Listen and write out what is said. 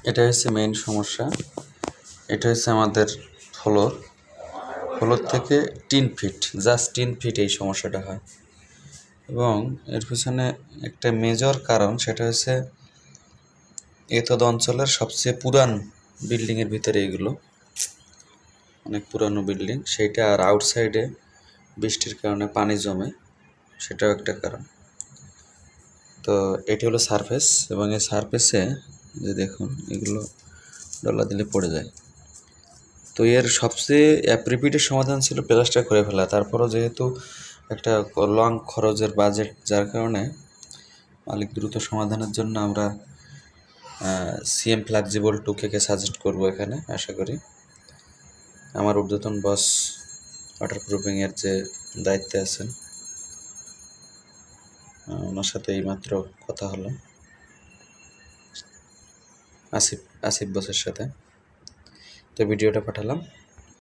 এটা হচ্ছে মেইন সমস্যা। এটা হচ্ছে আমাদের ফ্লোর থেকে 3 ফিট, জাস্ট 3 ফিট এই সমস্যাটা হয়। এবং এর পিছনে একটা মেজর কারণ, সেটা হচ্ছে এতদ অঞ্চলের সবচেয়ে পুরান বিল্ডিংয়ের ভিতরে এগুলো, অনেক পুরানো বিল্ডিং, সেইটা। আর আউটসাইডে বৃষ্টির কারণে পানি জমে, সেটাও একটা কারণ। তো এটি হলো সারফেস, এবং এই সারফেসে যে দেখুন এগুলো ডলা দিলে পড়ে যায়। তো এর সবচেয়ে অ্যাপ্রিপিটের সমাধান ছিল প্লাস্টার করে ফেলা। তারপরও যেহেতু একটা লং খরচের বাজেট, যার কারণে মালিক দ্রুত সমাধানের জন্য আমরা সিএম ফ্লেক্সিবল 2K সাজেস্ট করব এখানে। আশা করি আমার ঊর্ধ্বতন বস ওয়াটারপ্রুফিংয়ের যে দায়িত্বে আছেন, ওনার সাথে এইমাত্র কথা হলো, আসিফ বসের সাথে। তো ভিডিওটা পাঠালাম।